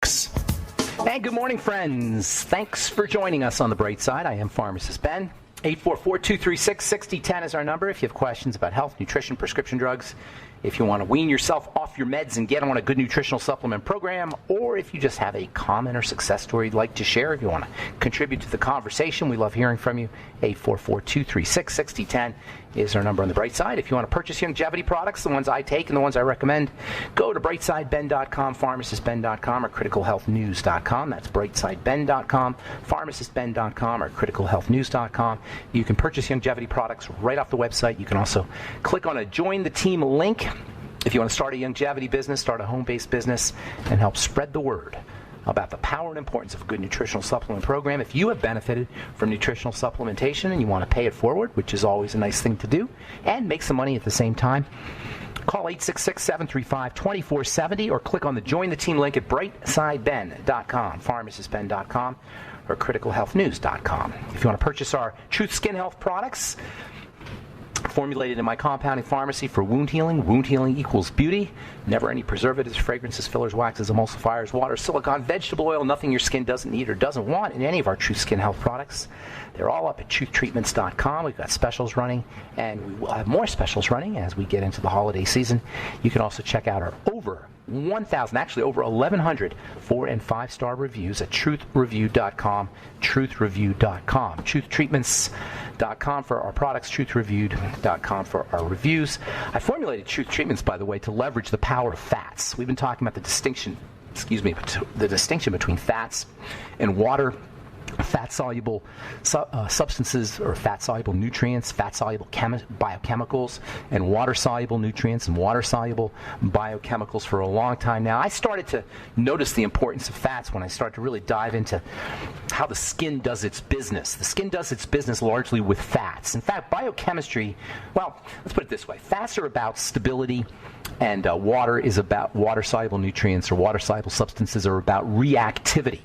Fuchs. And good morning, friends. Thanks for joining us on The Bright Side. I am Pharmacist Ben. 844-236-6010 is our number if you have questions about health, nutrition, prescription drugs, if you want to wean yourself off your meds and get on a good nutritional supplement program, or if you just have a comment or success story you'd like to share, if you want to contribute to the conversation, we love hearing from you. 844-236-6010 is our number on The Bright Side. If you want to purchase longevity products, the ones I take and the ones I recommend, go to brightsideben.com, pharmacistben.com, or criticalhealthnews.com. That's brightsideben.com, pharmacistben.com, or criticalhealthnews.com. You can purchase longevity products right off the website. You can also click on a Join the Team link if you want to start a longevity business, start a home-based business, and help spread the word about the power and importance of a good nutritional supplement program. If you have benefited from nutritional supplementation and you want to pay it forward, which is always a nice thing to do, and make some money at the same time, call 866-735-2470 or click on the Join the Team link at brightsideben.com, pharmacistben.com, or criticalhealthnews.com. If you want to purchase our Truth Skin Health products, formulated in my compounding pharmacy for wound healing equals beauty. Never any preservatives, fragrances, fillers, waxes, emulsifiers, water, silicone, vegetable oil, nothing your skin doesn't need or doesn't want in any of our Truth Skin Health products. They're all up at truthtreatments.com. We've got specials running, and we will have more specials running as we get into the holiday season. You can also check out our over 1,000, actually over 1,100 4- and 5-star reviews at truthreview.com, truthreview.com, truthtreatments.com for our products, truthreview.com for our reviews. I formulated Truth Treatments, by the way, to leverage the power of fats. We've been talking about the distinction between fats and water, fat-soluble substances or fat-soluble nutrients, fat-soluble biochemicals, and water-soluble nutrients and water-soluble biochemicals for a long time now. I started to notice the importance of fats when I started to really dive into how the skin does its business. The skin does its business largely with fats. In fact, biochemistry, well, let's put it this way. Fats are about stability, and water is about water-soluble nutrients or water-soluble substances are about reactivity.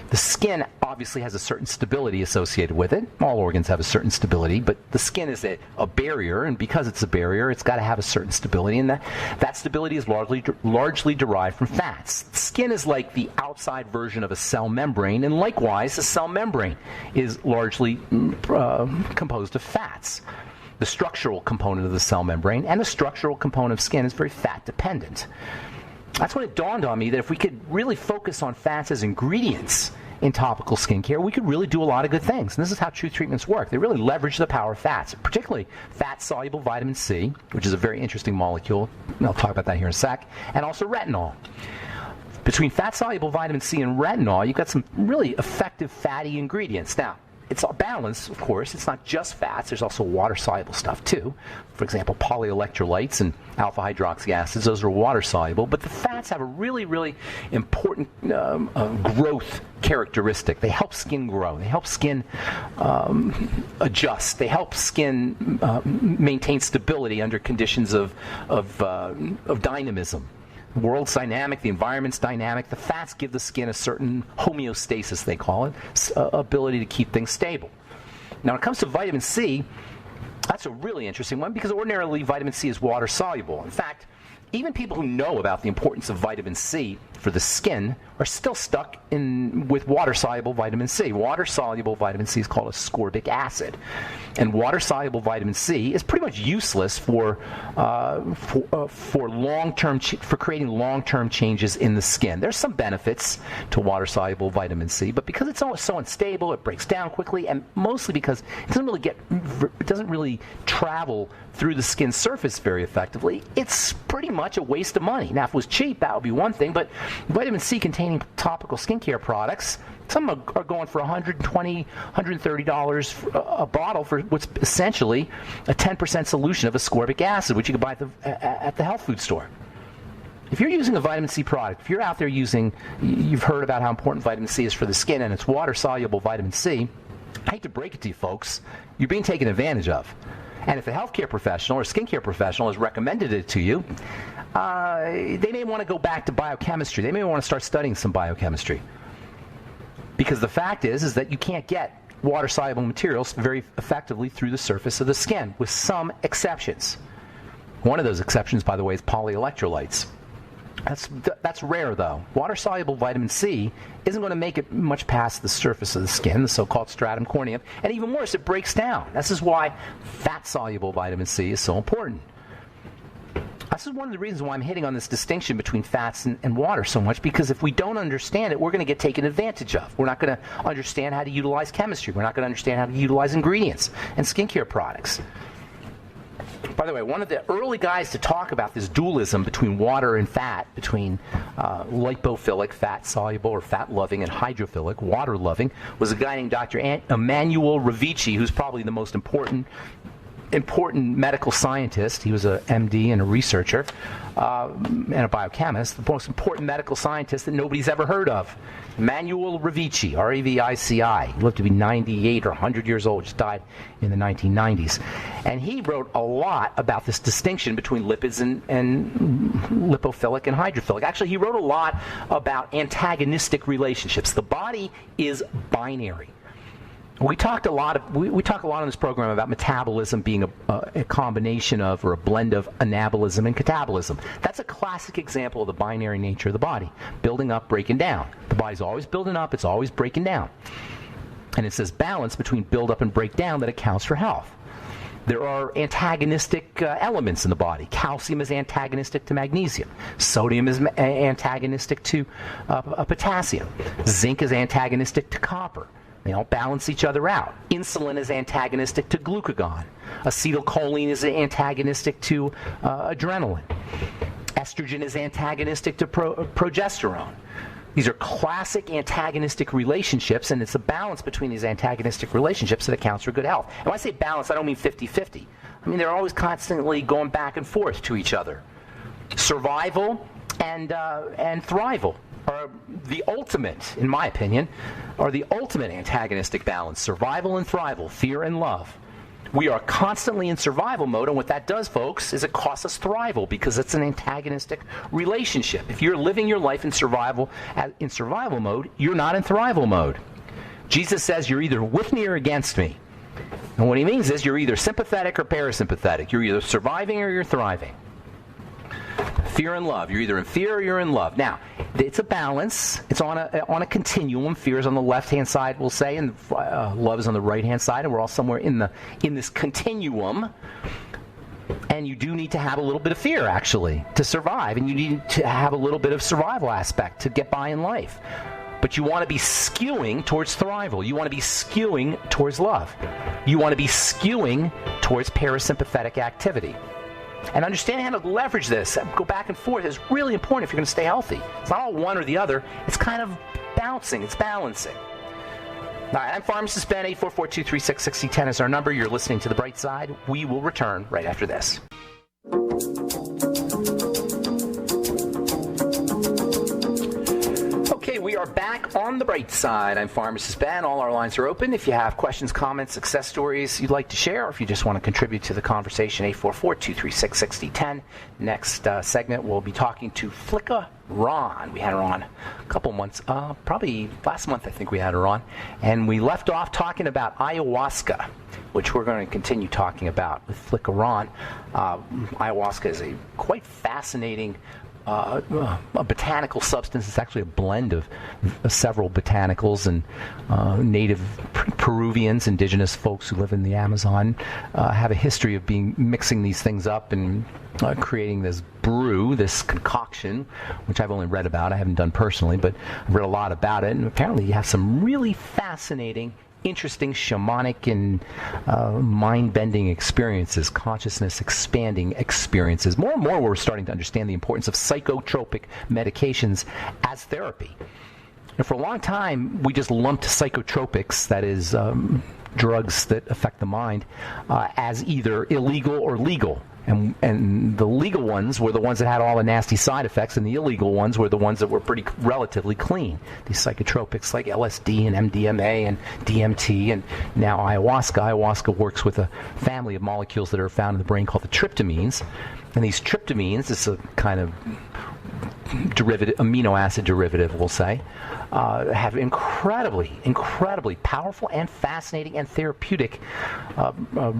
The skin obviously has a certain stability associated with it. All organs have a certain stability, but the skin is a barrier, and because it's a barrier, it's got to have a certain stability, and that stability is largely derived from fats. The skin is like the outside version of a cell membrane, and likewise, the cell membrane is largely composed of fats. The structural component of the cell membrane and the structural component of skin is very fat-dependent. That's when it dawned on me that if we could really focus on fats as ingredients in topical skincare, we could really do a lot of good things. And this is how Truth Treatments work. They really leverage the power of fats, particularly fat-soluble vitamin C, which is a very interesting molecule, and I'll talk about that here in a sec, and also retinol. Between fat-soluble vitamin C and retinol, you've got some really effective fatty ingredients. Now, it's all balanced, of course. It's not just fats. There's also water-soluble stuff, too. For example, polyelectrolytes and alpha-hydroxy acids. Those are water-soluble. But the fats have a really, really important growth characteristic. They help skin grow. They help skin adjust. They help skin maintain stability under conditions of dynamism. The world's dynamic, the environment's dynamic. The fats give the skin a certain homeostasis, they call it, ability to keep things stable. Now, when it comes to vitamin C, that's a really interesting one because ordinarily vitamin C is water soluble. In fact, even people who know about the importance of vitamin C for the skin are still stuck with water-soluble vitamin C. Water-soluble vitamin C is called ascorbic acid. And water-soluble vitamin C is pretty much useless for creating long-term changes in the skin. There's some benefits to water-soluble vitamin C, but because it's always so unstable, it breaks down quickly, and mostly because it doesn't really travel through the skin surface very effectively, it's pretty much a waste of money. Now, if it was cheap, that would be one thing, but vitamin C containing topical skincare products, some are going for $120, $130 a bottle for what's essentially a 10% solution of ascorbic acid, which you can buy at the health food store. If you're using a vitamin C product, if you're out there you've heard about how important vitamin C is for the skin, and it's water-soluble vitamin C, I hate to break it to you folks, you're being taken advantage of. And if a healthcare professional or skincare professional has recommended it to you, they may want to go back to biochemistry. They may want to start studying some biochemistry. Because the fact is that you can't get water-soluble materials very effectively through the surface of the skin, with some exceptions. One of those exceptions, by the way, is polyelectrolytes. That's rare, though. Water-soluble vitamin C isn't going to make it much past the surface of the skin, the so-called stratum corneum, and even worse, it breaks down. This is why fat-soluble vitamin C is so important. This is one of the reasons why I'm hitting on this distinction between fats and water so much, because if we don't understand it, we're going to get taken advantage of. We're not going to understand how to utilize chemistry. We're not going to understand how to utilize ingredients and skincare products. By the way, one of the early guys to talk about this dualism between water and fat, between lipophilic, fat-soluble or fat-loving, and hydrophilic, water-loving, was a guy named Dr. Emanuel Ravici, who's probably the most important medical scientist. He was a MD and a researcher and a biochemist, the most important medical scientist that nobody's ever heard of. Emanuel Ravici, R-A-V-I-C-I. He lived to be 98 or 100 years old, just died in the 1990s. And he wrote a lot about this distinction between lipids and lipophilic and hydrophilic. Actually, he wrote a lot about antagonistic relationships. The body is binary. We talk a lot in this program about metabolism being a combination of, or a blend of, anabolism and catabolism. That's a classic example of the binary nature of the body. Building up, breaking down. The body's always building up, it's always breaking down. And it's this balance between build up and breakdown that accounts for health. There are antagonistic elements in the body. Calcium is antagonistic to magnesium. Sodium is antagonistic to potassium. Zinc is antagonistic to copper. They all balance each other out. Insulin is antagonistic to glucagon. Acetylcholine is antagonistic to adrenaline. Estrogen is antagonistic to progesterone. These are classic antagonistic relationships, and it's a balance between these antagonistic relationships that accounts for good health. And when I say balance, I don't mean 50-50. I mean they're always constantly going back and forth to each other. Survival and thrival are the ultimate, in my opinion, are the ultimate antagonistic balance. Survival and thrival, fear and love. We are constantly in survival mode, and what that does, folks, is it costs us thrival, because it's an antagonistic relationship. If you're living your life in survival mode, you're not in thrival mode. Jesus says you're either with me or against me. And what he means is you're either sympathetic or parasympathetic. You're either surviving or you're thriving. Fear and love. You're either in fear or you're in love. Now, it's a balance. It's on a continuum. Fear is on the left-hand side, we'll say, and love is on the right-hand side, and we're all somewhere in this continuum. And you do need to have a little bit of fear, actually, to survive, and you need to have a little bit of survival aspect to get by in life. But you want to be skewing towards thrival. You want to be skewing towards love. You want to be skewing towards parasympathetic activity. And understanding how to leverage this, go back and forth, is really important if you're going to stay healthy. It's not all one or the other. It's kind of bouncing. It's balancing. All right, I'm Pharmacist Ben. 844-236-6010 is our number. You're listening to The Bright Side. We will return right after this. Okay, we are back on The Bright Side. I'm Pharmacist Ben. All our lines are open. If you have questions, comments, success stories you'd like to share, or if you just want to contribute to the conversation, 844-236-6010. Next segment, we'll be talking to Flicka Ron. We had her on a couple months, probably last month I think we had her on. And we left off talking about ayahuasca, which we're going to continue talking about with Flicka Ron. Ayahuasca is a quite fascinating a botanical substance. It's actually a blend of several botanicals, and native Peruvians, indigenous folks who live in the Amazon, have a history of mixing these things up and creating this brew, this concoction, which I've only read about. I haven't done personally, but I've read a lot about it, and apparently you have some really fascinating, interesting shamanic and mind-bending experiences, consciousness-expanding experiences. More and more we're starting to understand the importance of psychotropic medications as therapy. And for a long time, we just lumped psychotropics, that is, drugs that affect the mind, as either illegal or legal. And the legal ones were the ones that had all the nasty side effects, and the illegal ones were the ones that were pretty relatively clean. These psychotropics like LSD and MDMA and DMT and now ayahuasca. Ayahuasca works with a family of molecules that are found in the brain called the tryptamines. And these tryptamines, it's a kind of derivative, amino acid derivative, we'll say, have incredibly powerful and fascinating and therapeutic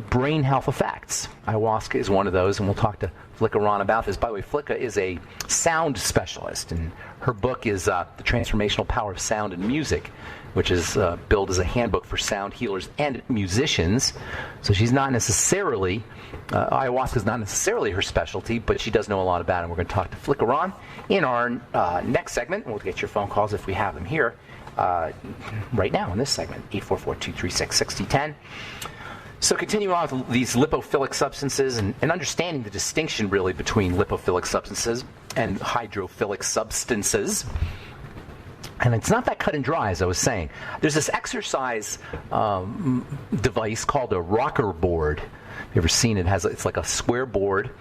brain health effects. Ayahuasca is one of those, and we'll talk to Flicka Ron about this. By the way, Flicka is a sound specialist, and her book is The Transformational Power of Sound and Music, which is billed as a handbook for sound healers and musicians. So she's not necessarily, ayahuasca is not necessarily her specialty, but she does know a lot about it. And we're going to talk to Flicka Ron in our next segment. We'll get your phone calls if we have them here right now in this segment, 844-236-6010. So continuing on with these lipophilic substances and understanding the distinction really between lipophilic substances and hydrophilic substances. And it's not that cut and dry, as I was saying. There's this exercise device called a rocker board. Have you ever seen it? It's like a square board,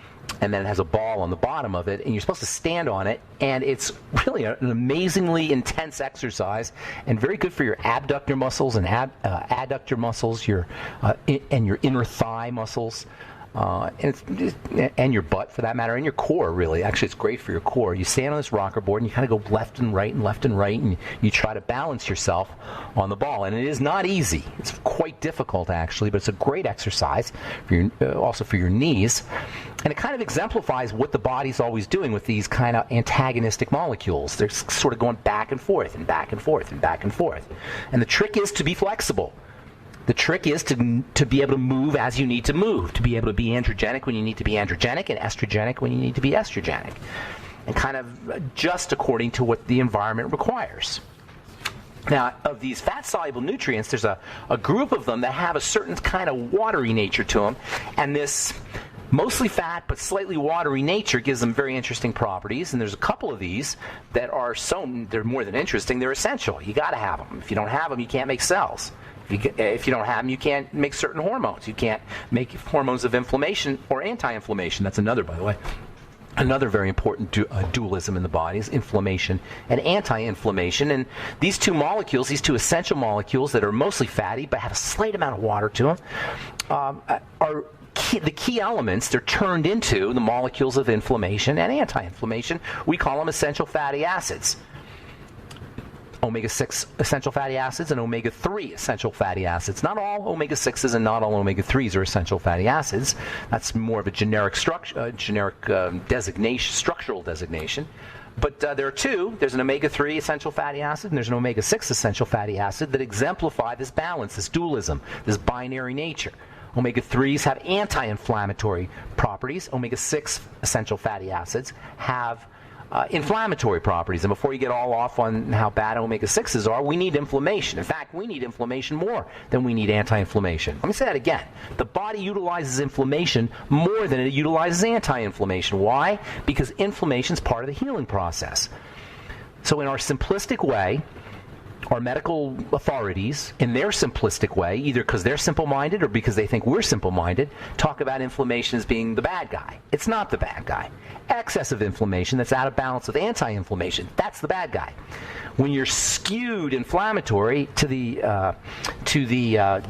and then it has a ball on the bottom of it, and you're supposed to stand on it, and it's really an amazingly intense exercise and very good for your abductor muscles and adductor muscles, and your inner thigh muscles. And your butt, for that matter, and your core, really. Actually, it's great for your core. You stand on this rocker board, and you kind of go left and right, and you try to balance yourself on the ball. And it is not easy. It's quite difficult, actually, but it's a great exercise, also for your knees. And it kind of exemplifies what the body's always doing with these kind of antagonistic molecules. They're sort of going back and forth, and back and forth, and back and forth. And the trick is to be flexible. The trick is to be able to move as you need to move, to be able to be androgenic when you need to be androgenic and estrogenic when you need to be estrogenic, and kind of adjust according to what the environment requires. Now, of these fat-soluble nutrients, there's a group of them that have a certain kind of watery nature to them, and this mostly fat but slightly watery nature gives them very interesting properties, and there's a couple of these that they're more than interesting, they're essential. You got to have them. If you don't have them, you can't make cells. If you don't have them, you can't make certain hormones. You can't make hormones of inflammation or anti-inflammation. That's another, by the way. Another very important dualism in the body is inflammation and anti-inflammation. And these two molecules, these two essential molecules that are mostly fatty but have a slight amount of water to them, are the key elements. They're turned into the molecules of inflammation and anti-inflammation. We call them essential fatty acids. Omega-6 essential fatty acids and omega-3 essential fatty acids. Not all omega-6s and not all omega-3s are essential fatty acids. That's more of a generic designation, structural designation. But there are two. There's an omega-3 essential fatty acid and there's an omega-6 essential fatty acid that exemplify this balance, this dualism, this binary nature. Omega-3s have anti-inflammatory properties. Omega-6 essential fatty acids have inflammatory properties. And before you get all off on how bad omega-6s are, we need inflammation. In fact, we need inflammation more than we need anti-inflammation. Let me say that again. The body utilizes inflammation more than it utilizes anti-inflammation. Why? Because inflammation is part of the healing process. So in our simplistic way, our medical authorities, in their simplistic way, either because they're simple-minded or because they think we're simple-minded, talk about inflammation as being the bad guy. It's not the bad guy. Excessive inflammation that's out of balance with anti-inflammation, that's the bad guy. When you're skewed inflammatory to the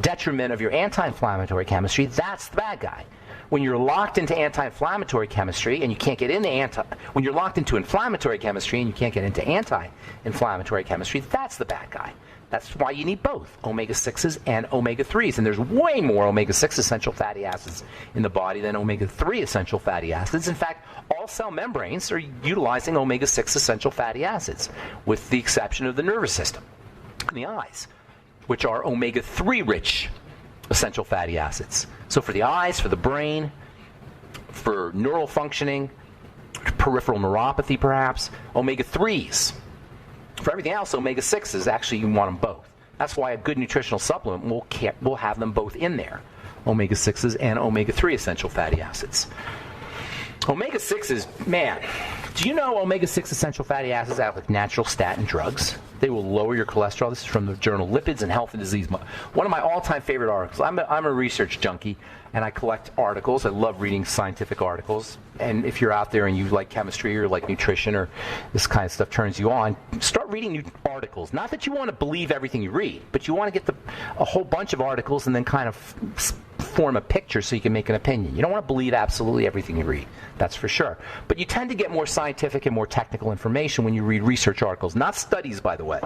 detriment of your anti-inflammatory chemistry, that's the bad guy. When you're locked into anti-inflammatory chemistry and you can't get into when you're locked into inflammatory chemistry and you can't get into anti-inflammatory chemistry, that's the bad guy. That's why you need both omega-6s and omega-3s. And there's way more omega-6 essential fatty acids in the body than omega-3 essential fatty acids. In fact, all cell membranes are utilizing omega-6 essential fatty acids, with the exception of the nervous system and the eyes, which are omega-3 rich essential fatty acids. So for the eyes, for the brain, for neural functioning, peripheral neuropathy perhaps, omega-3s. For everything else, omega-6s, actually you want them both. That's why a good nutritional supplement will have them both in there, omega-6s and omega-3 essential fatty acids. Omega-6s, man, do you know omega-6 essential fatty acids act like natural statin drugs? They will lower your cholesterol. This is from the journal Lipids and Health and Disease. One of my all-time favorite articles. I'm a research junkie, and I collect articles. I love reading scientific articles. And if you're out there and you like chemistry or like nutrition or this kind of stuff turns you on, start reading new articles. Not that you want to believe everything you read, but you want to get a whole bunch of articles and then kind of form a picture so you can make an opinion. You don't want to believe absolutely everything you read, that's for sure. But you tend to get more scientific and more technical information when you read research articles, not studies, by the way.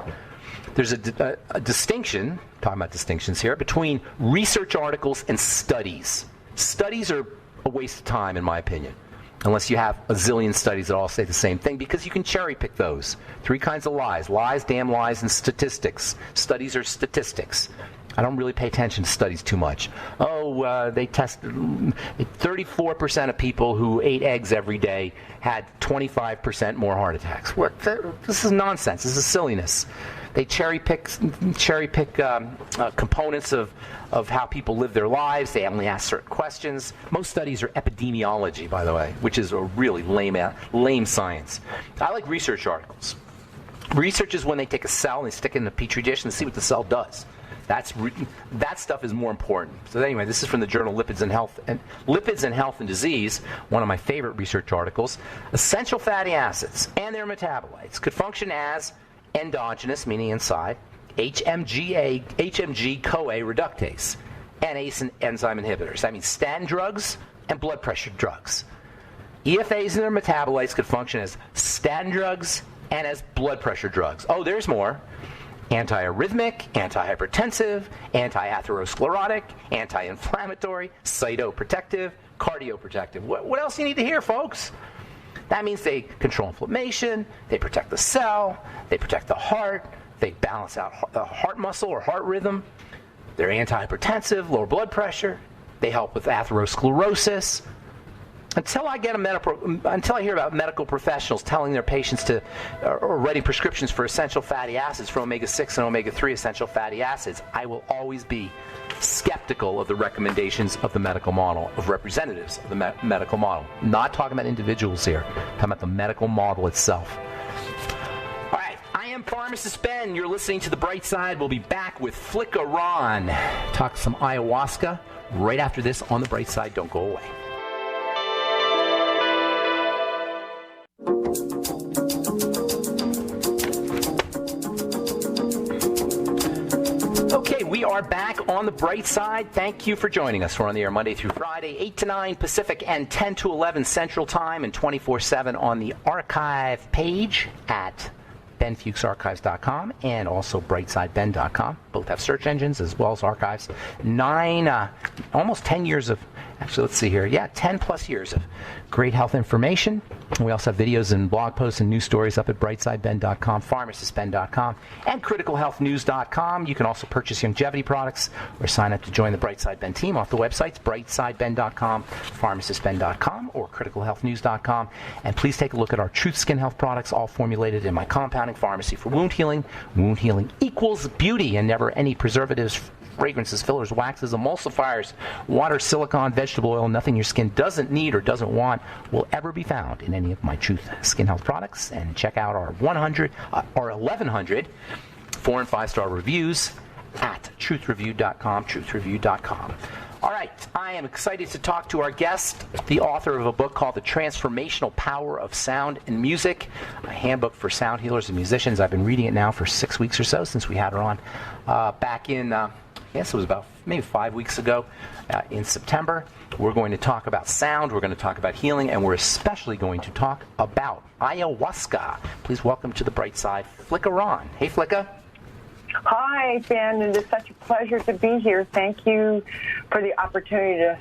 There's a distinction, talking about distinctions here, between research articles and studies. Studies are a waste of time, in my opinion. unless you have a zillion studies that all say the same thing, because you can cherry pick those. 3 kinds of lies: lies, damn lies, and statistics. Studies are statistics. I don't really pay attention to studies too much. They tested 34% of people who ate eggs every day had 25% more heart attacks. This is nonsense. This is silliness. They cherry pick components of how people live their lives. They only ask certain questions. Most studies are epidemiology, by the way, which is a really lame science. I like research articles. Research is when they take a cell and they stick it in a petri dish and see what the cell does. That stuff is more important. So anyway, this is from the journal Lipids and Health and Disease, one of my favorite research articles. Essential fatty acids and their metabolites could function as endogenous, meaning inside, HMG-CoA reductase, and ACE enzyme inhibitors. That means statin drugs and blood pressure drugs. EFAs and their metabolites could function as statin drugs and as blood pressure drugs. Oh, there's more. Antiarrhythmic, antihypertensive, anti-atherosclerotic, anti-inflammatory, cytoprotective, cardioprotective. What else do you need to hear, folks? That means they control inflammation, they protect the cell, they protect the heart, they balance out the heart muscle or heart rhythm, they're antihypertensive, lower blood pressure, they help with atherosclerosis. Until I hear about medical professionals telling their patients or writing prescriptions for essential fatty acids, for omega-6 and omega-3 essential fatty acids, I will always be skeptical of the recommendations of the medical model, of representatives of the medical model. Not talking about individuals here, talking about the medical model itself. All right, I am Pharmacist Ben. You're listening to The Bright Side. We'll be back with Flickeron. Talk some ayahuasca right after this on The Bright Side. Don't go away. Okay, we are back on The Bright Side. Thank you for joining us. We're on the air Monday through Friday, 8 to 9 Pacific and 10 to 11 Central Time, and 24/7 on the archive page at benfuchsarchives.com and also brightsideben.com. Both have search engines as well as archives. Almost 10 years of, actually, let's see here. Yeah, 10 plus years of great health information. We also have videos and blog posts and news stories up at brightsideben.com, pharmacistben.com, and criticalhealthnews.com. You can also purchase longevity products or sign up to join the Brightside Ben team off the websites brightsideben.com, pharmacistben.com, or criticalhealthnews.com. And please take a look at our Truth Skin Health products, all formulated in my compounding pharmacy for wound healing. Wound healing equals beauty, and never any preservatives, fragrances, fillers, waxes, emulsifiers, water, silicone, vegetable oil. Nothing your skin doesn't need or doesn't want will ever be found in any of my Truth Skin Health products. And check out our 1,100 4- and 5-star reviews at truthreview.com, truthreview.com. All right, I am excited to talk to our guest, the author of a book called The Transformational Power of Sound and Music, a handbook for sound healers and musicians. I've been reading it now for 6 weeks or so since we had her on back in, it was about maybe 5 weeks ago in September. We're going to talk about sound, we're going to talk about healing, and we're especially going to talk about ayahuasca. Please welcome to The Bright Side, Flickeron. Hey, Flicka. Hi, Ben. It is such a pleasure to be here. Thank you for the opportunity to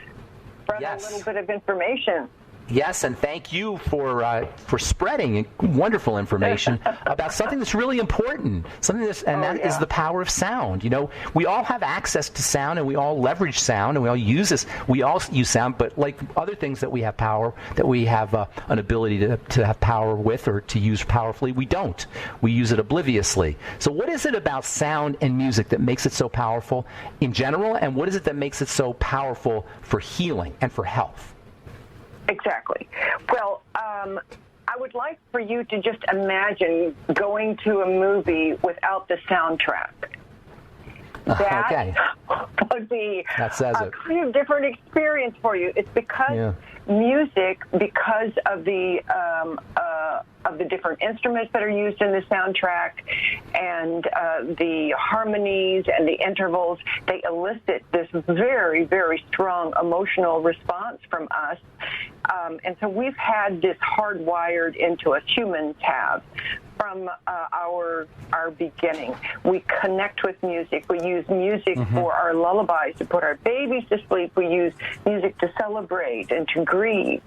spread a little bit of information. Yes, and thank you for spreading wonderful information about something that's really important. That is the power of sound. You know, we all have access to sound, and we all leverage sound, and we all use this. We all use sound, but like other things that we have power, that we have an ability to have power with or to use powerfully, we don't. We use it obliviously. So, what is it about sound and music that makes it so powerful in general, and what is it that makes it so powerful for healing and for health? Exactly. Well, I would like for you to just imagine going to a movie without the soundtrack. That would be a kind of different experience for you. It's because music, because of the different instruments that are used in the soundtrack and the harmonies and the intervals, they elicit this very, very strong emotional response from us. And so we've had this hardwired into us, humans have, from our beginning. We connect with music. We use music for our lullabies to put our babies to sleep. We use music to celebrate and to grieve.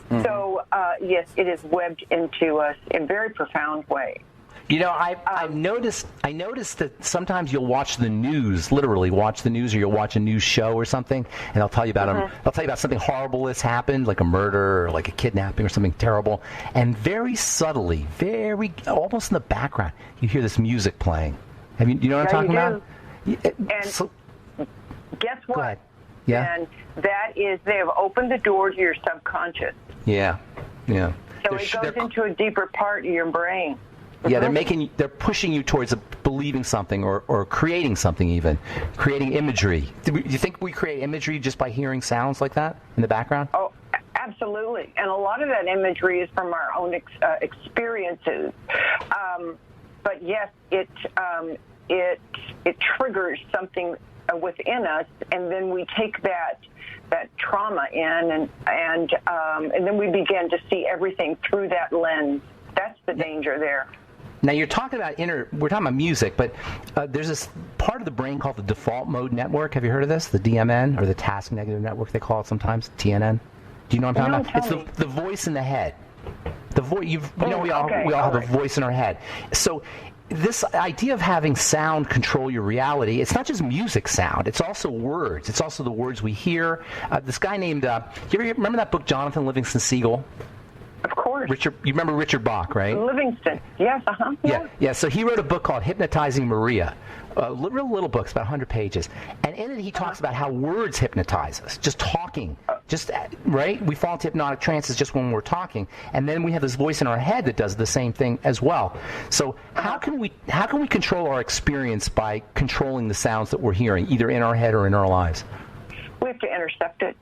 So, yes, it is webbed into us in a very profound way. You know, I've noticed that sometimes you'll watch the news, literally watch the news, or you'll watch a news show or something, and they'll tell you about they'll tell you about something horrible that's happened, like a murder or like a kidnapping or something terrible, and very subtly, very almost in the background, you hear this music playing. You know what I'm talking about? And guess what? Go ahead. Yeah. And that is, they have opened the door to your subconscious. Yeah. Yeah. So it goes into a deeper part of your brain. Yeah, they're pushing you towards believing something or creating something, even creating imagery. Do you think we create imagery just by hearing sounds like that in the background? Oh, absolutely. And a lot of that imagery is from our own experiences. But yes, it triggers something within us, and then we take that trauma in, and then we begin to see everything through that lens. That's the danger there. Now, you're talking about we're talking about music, but there's this part of the brain called the default mode network. Have you heard of this? The DMN, or the task negative network, they call it sometimes, TNN. Do you know what I'm talking about? It's the voice in the head. The voice, we all have a voice in our head. So this idea of having sound control your reality, it's not just music sound, it's also words. It's also the words we hear. This guy named, you remember that book, Jonathan Livingston Seagull? Of course. You remember Richard Bach, right? Livingston, yes, Yeah. So he wrote a book called Hypnotizing Maria. Real little book, it's about 100 pages. And in it he talks about how words hypnotize us. Just talking. Right? We fall into hypnotic trances just when we're talking. And then we have this voice in our head that does the same thing as well. So how can we control our experience by controlling the sounds that we're hearing, either in our head or in our lives? We have to intercept it.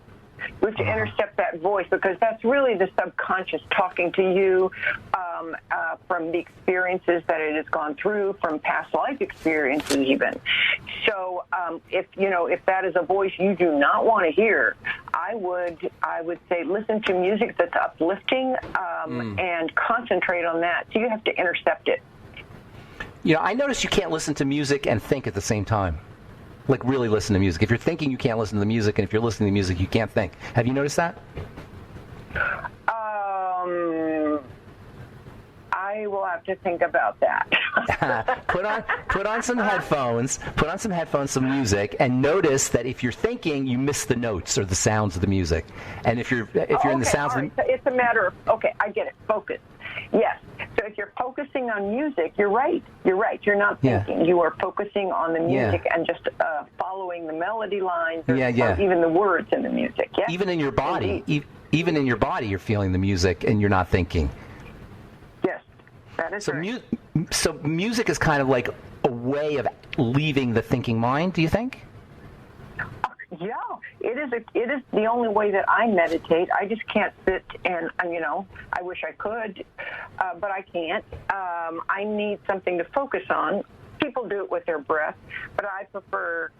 We have to intercept that voice, because that's really the subconscious talking to you from the experiences that it has gone through, from past life experiences even. So if that is a voice you do not want to hear, I would say listen to music that's uplifting and concentrate on that. So you have to intercept it. You know, I noticed you can't listen to music and think at the same time. Like, really listen to music. If you're thinking, you can't listen to the music, and if you're listening to music, you can't think. Have you noticed that? I will have to think about that. Put on some headphones. Put on some headphones, some music, and notice that if you're thinking, you miss the notes or the sounds of the music. And if you're in the sounds, right. So it's a matter of I get it. Focus. Yes. So if you're focusing on music, you're right. You're not thinking. You are focusing on the music and just following the melody lines or even the words in the music. Yeah. Even in your body, even in your body, you're feeling the music and you're not thinking. Yes, that is right. So music is kind of like a way of leaving the thinking mind, do you think? Yeah, it is the only way that I meditate. I just can't sit and, I wish I could, but I can't. I need something to focus on. People do it with their breath, but I prefer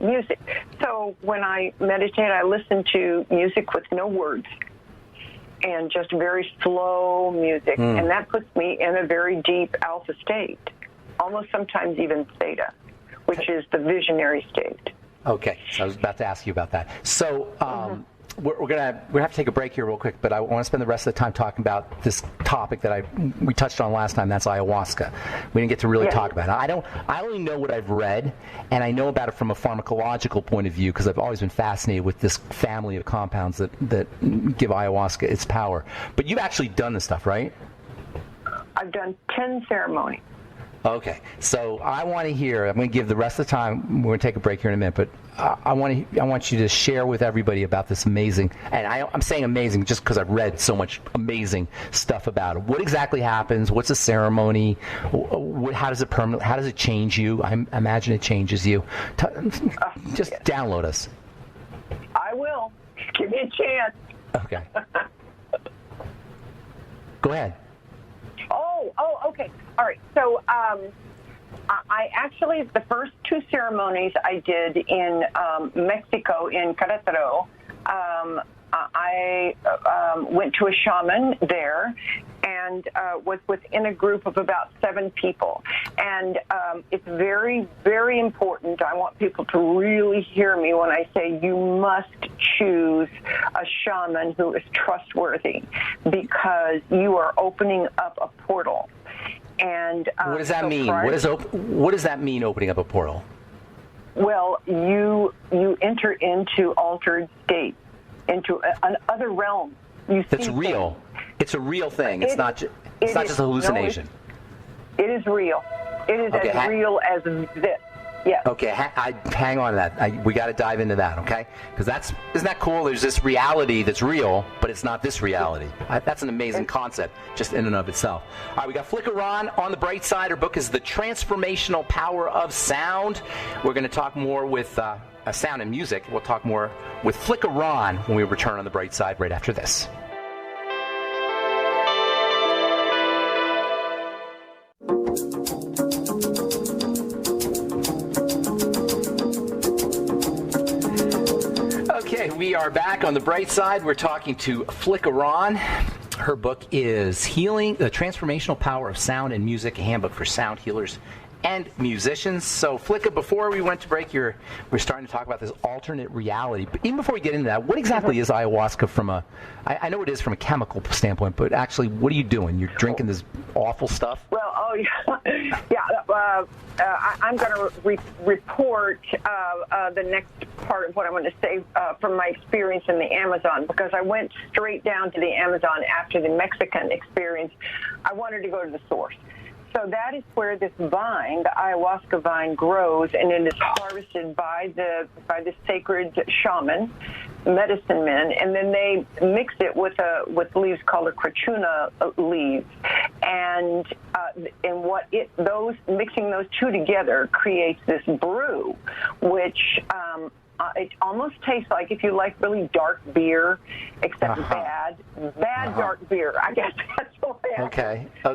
music. So when I meditate, I listen to music with no words and just very slow music, and that puts me in a very deep alpha state, almost sometimes even theta, which is the visionary state. Okay, so I was about to ask you about that. So we're gonna have to take a break here real quick, but I want to spend the rest of the time talking about this topic that we touched on last time. That's ayahuasca. We didn't get to really talk about it. I only know what I've read, and I know about it from a pharmacological point of view because I've always been fascinated with this family of compounds that give ayahuasca its power. But you've actually done this stuff, right? I've done 10 ceremonies. Okay, so I want to hear. I'm going to give the rest of the time. We're going to take a break here in a minute, but I want you to share with everybody about this amazing. And I'm saying amazing just because I've read so much amazing stuff about it. What exactly happens? What's a ceremony? How does it How does it change you? I imagine it changes you. Just download us. I will. Give me a chance. Okay. Go ahead. Oh, okay. All right. So I actually, the first 2 ceremonies I did in Mexico, in Querétaro, I went to a shaman there and was within a group of about 7 people. And it's very, very important. I want people to really hear me when I say you must choose a shaman who is trustworthy, because you are opening up a portal. And what does that mean? What does that mean, opening up a portal? Well, you enter into altered states, into another realm. That's real. Things. It's a real thing. It's not just a hallucination. No, it is real. It is as real as this. Yes. Okay, hang on to that. We got to dive into that, okay? Because isn't that cool? There's this reality that's real, but it's not this reality. That's an amazing concept, just in and of itself. All right, we got Flicker on the bright side. Her book is The Transformational Power of Sound. We're going to talk more with sound and music. We'll talk more with Flicker on when we return on the bright side right after this. We are back on the bright side. We're talking to Flicker on. Her book is Healing, The Transformational Power of Sound and Music, a handbook for sound healers and musicians. So, Flicker, before we went to break, we're starting to talk about this alternate reality. But even before we get into that, what exactly is ayahuasca from I know it is from a chemical standpoint, but actually, what are you doing? You're drinking this awful stuff? Well, I'm going to report the next part of what I'm going to say from my experience in the Amazon, because I went straight down to the Amazon after the Mexican experience. I wanted to go to the source. So that is where this vine, the ayahuasca vine, grows, and it is harvested by the sacred shaman, medicine men, and then they mix it with leaves called the crachuna leaves, and mixing those two together creates this brew, which it almost tastes like, if you like really dark beer, except bad dark beer. I guess that's the way I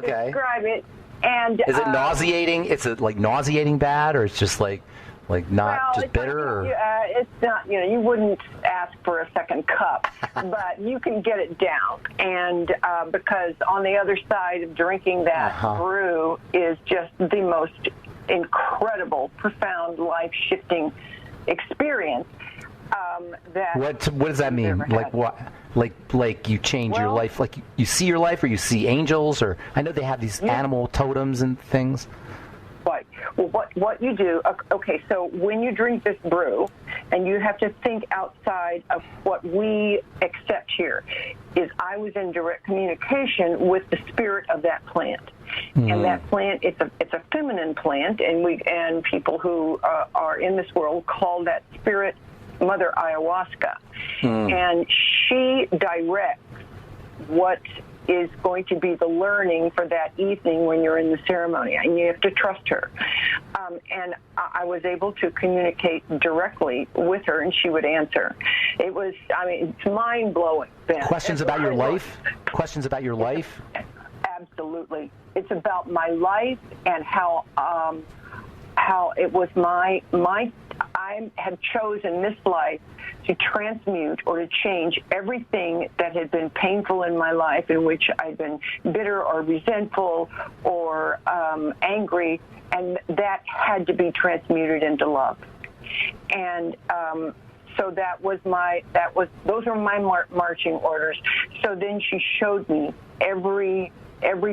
describe it. And is it nauseating? Is it like nauseating bad, or it's just like not just bitter? It's not. You wouldn't ask for a second cup, but you can get it down. And because on the other side of drinking that brew is just the most incredible, profound, life-shifting experience. What does that mean? Like what? Like you change your life? Like you see your life, or you see angels? Or I know they have these animal totems and things. Right. Well, what you do? Okay, so when you drink this brew, and you have to think outside of what we accept here, is I was in direct communication with the spirit of that plant. And that plant, it's a feminine plant, and people who are in this world call that spirit Mother Ayahuasca. And she directs what is going to be the learning for that evening when you're in the ceremony, and you have to trust her. And I was able to communicate directly with her, and she would answer. It was, it's mind-blowing, Ben. Questions about your life? Questions about your life? Absolutely. It's about my life and how it was my I had chosen this life to transmute or to change everything that had been painful in my life, in which I'd been bitter or resentful or angry, and that had to be transmuted into love. And so those were my marching orders. So then she showed me every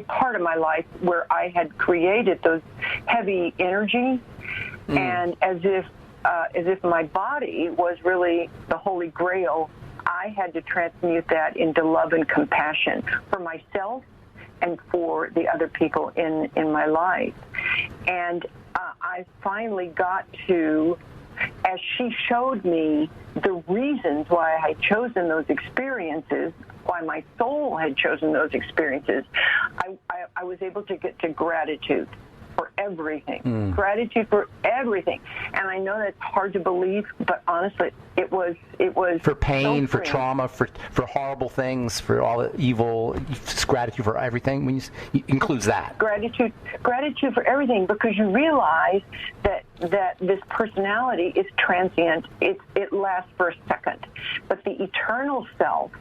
part of my life where I had created those heavy energies, and as if my body was really the Holy Grail, I had to transmute that into love and compassion for myself and for the other people in my life. And I finally got to, as she showed me the reasons why I had chosen those experiences, why my soul had chosen those experiences, I was able to get to gratitude. for everything. Gratitude for everything. And I know that's hard to believe, but honestly, it was for pain, so for trauma, for horrible things, for all the evil. Just gratitude for everything. When you includes that. Gratitude for everything, because you realize that this personality is transient. It lasts for a second, but the eternal self,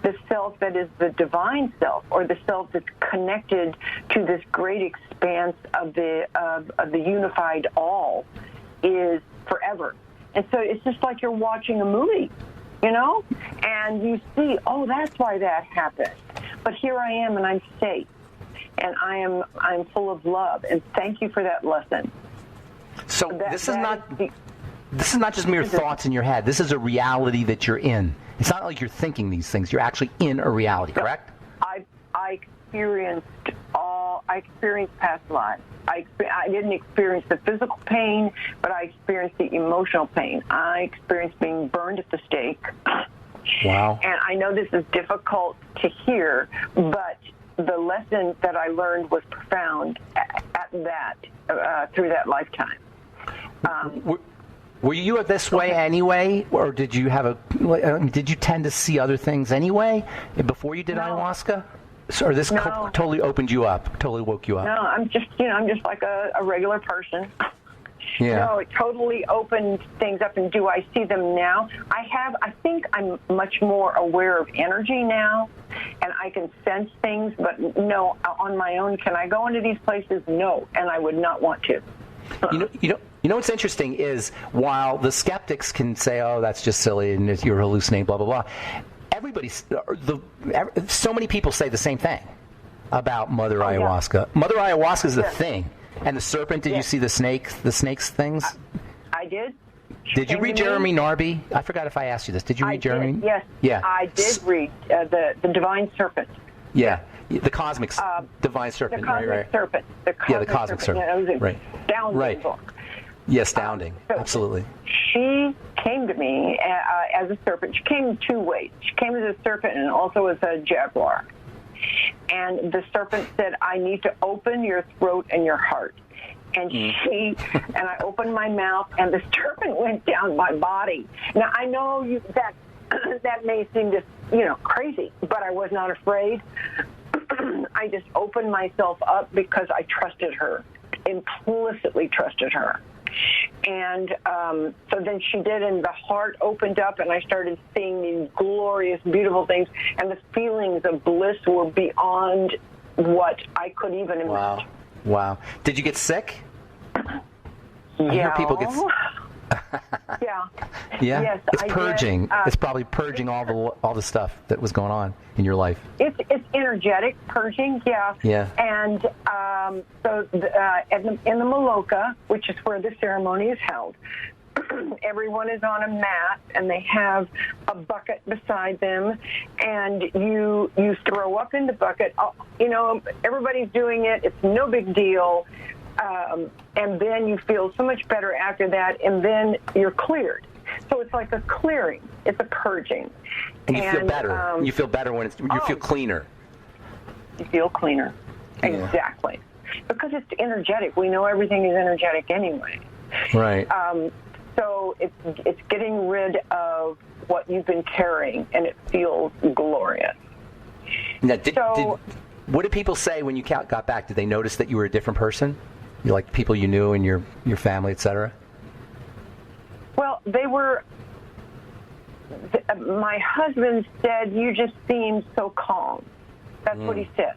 the self that is the divine self, or the self that's connected to this great expanse of the unified all, is forever. And so it's just like you're watching a movie, and you see, oh, that's why that happened. But here I am, and I'm safe, and I'm full of love, and thank you for that lesson. So this is not just mere thoughts in your head. This is a reality that you're in. It's not like you're thinking these things. You're actually in a reality, correct? I experienced past lives. I didn't experience the physical pain, but I experienced the emotional pain. I experienced being burned at the stake. Wow. And I know this is difficult to hear, but the lesson that I learned was profound through that lifetime. Were you this way anyway, or did you did you tend to see other things anyway before you did ayahuasca? Or this totally opened you up, totally woke you up? No, I'm just like a regular person. Yeah. No, it totally opened things up. And do I see them now? I think I'm much more aware of energy now, and I can sense things, but no, on my own. Can I go into these places? No, and I would not want to. You know what's interesting is, while the skeptics can say, oh, that's just silly and you're hallucinating, blah, blah, blah, so many people say the same thing about Mother Ayahuasca. Mother Ayahuasca is the thing. And the serpent, did you see the snakes things? I did. Did you read Jeremy Narby? I forgot if I asked you this. Did you read Jeremy? Did, yes. Yeah. I did read the Divine Serpent. Yeah. The Cosmic Divine Serpent. The Cosmic Serpent. The Cosmic Serpent. Yeah, it was an astounding book. Yeah, astounding. So absolutely. She came to me as a serpent. She came in two ways. She came as a serpent and also as a jaguar. And the serpent said, I need to open your throat and your heart. And and I opened my mouth, and the serpent went down my body. Now, I know that may seem just, crazy, but I was not afraid. I just opened myself up because I trusted her, implicitly trusted her. And so then she did, and the heart opened up, and I started seeing these glorious, beautiful things, and the feelings of bliss were beyond what I could even imagine. Wow. Did you get sick? Yeah. I hear people get Yeah. Yeah? Yes, it's purging. It's probably purging all the stuff that was going on in your life. It's energetic purging, yeah. Yeah. And so in the Maloka, which is where the ceremony is held, everyone is on a mat, and they have a bucket beside them, and you throw up in the bucket. Everybody's doing it. It's no big deal. And then you feel so much better after that, and then you're cleared. So it's like a clearing. It's a purging. And you feel better. You feel better when you feel cleaner. You feel cleaner. Yeah. Exactly. Because it's energetic. We know everything is energetic anyway. Right. So it's getting rid of what you've been carrying, and it feels glorious. Now, what did people say when you got back? Did they notice that you were a different person? You like people you knew and your family, etc.? Well, my husband said, you just seem so calm. That's what he said.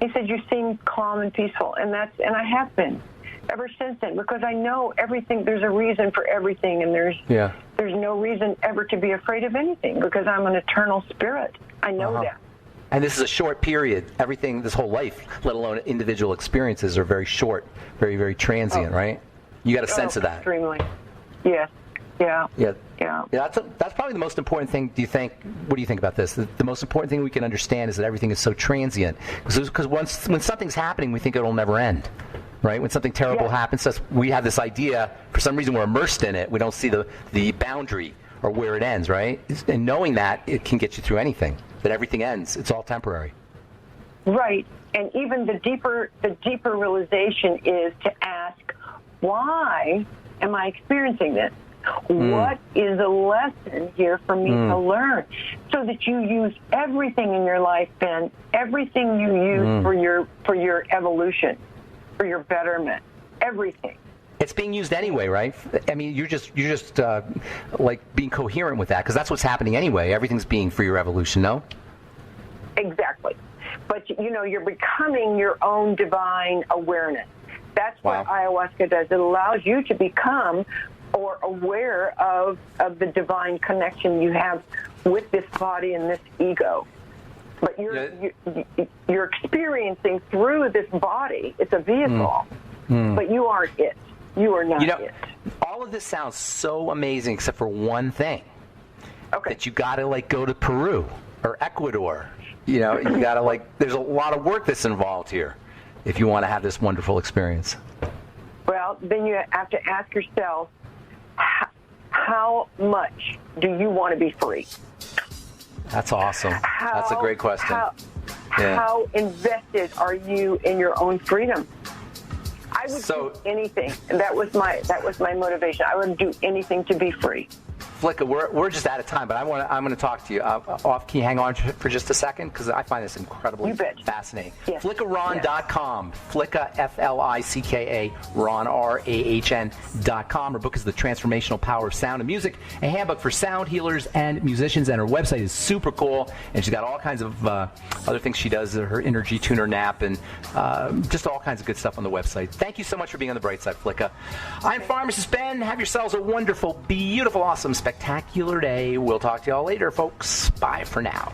He said, you seem calm and peaceful, and I have been ever since then, because I know everything. There's a reason for everything, and there's no reason ever to be afraid of anything, because I'm an eternal spirit. I know that. And this is a short period. Everything, this whole life, let alone individual experiences, are very short, very, very transient, right? You got a sense of that. Extremely. Yes. Yeah. That's probably the most important thing. Do you think? What do you think about this? The most important thing we can understand is that everything is so transient. Because when something's happening, we think it'll never end, right? When something terrible happens to us, we have this idea. For some reason, we're immersed in it. We don't see the boundary or where it ends, right? And knowing that, it can get you through anything. That everything ends. It's all temporary. Right. And even the deeper realization is to ask, why am I experiencing this? What is a lesson here for me to learn? So that you use everything in your life, Ben, everything you use for your evolution, for your betterment, everything. It's being used anyway, right? I mean, you're just like being coherent with that, because that's what's happening anyway. Everything's being for your evolution, no? Exactly. But, you know, you're becoming your own divine awareness. That's what ayahuasca does. It allows you to become or aware of the divine connection you have with this body and this ego. But you're experiencing through this body. It's a vehicle, but you aren't it. You are not it. All of this sounds so amazing except for one thing. Okay. That you got to, like, go to Peru or Ecuador. You know, you got to, like, there's a lot of work that's involved here if you want to have this wonderful experience. Well, then you have to ask yourself, how much do you want to be free? That's awesome. That's a great question. How invested are you in your own freedom? I would do anything. That was my motivation. I would do anything to be free. Flicka, we're just out of time, but I'm going to talk to you off. Can you hang on for just a second? Because I find this incredibly fascinating. Yes. FlickaRahn.com. Flicka, Flicka, Ron, RAHN.com. Her book is The Transformational Power of Sound and Music, a handbook for sound healers and musicians. And her website is super cool. And she's got all kinds of other things she does, her energy tuner nap, and just all kinds of good stuff on the website. Thank you so much for being on the bright side, Flicka. I'm Pharmacist Ben. Have yourselves a wonderful, beautiful, awesome, spectacular day. We'll talk to y'all later, folks. Bye for now.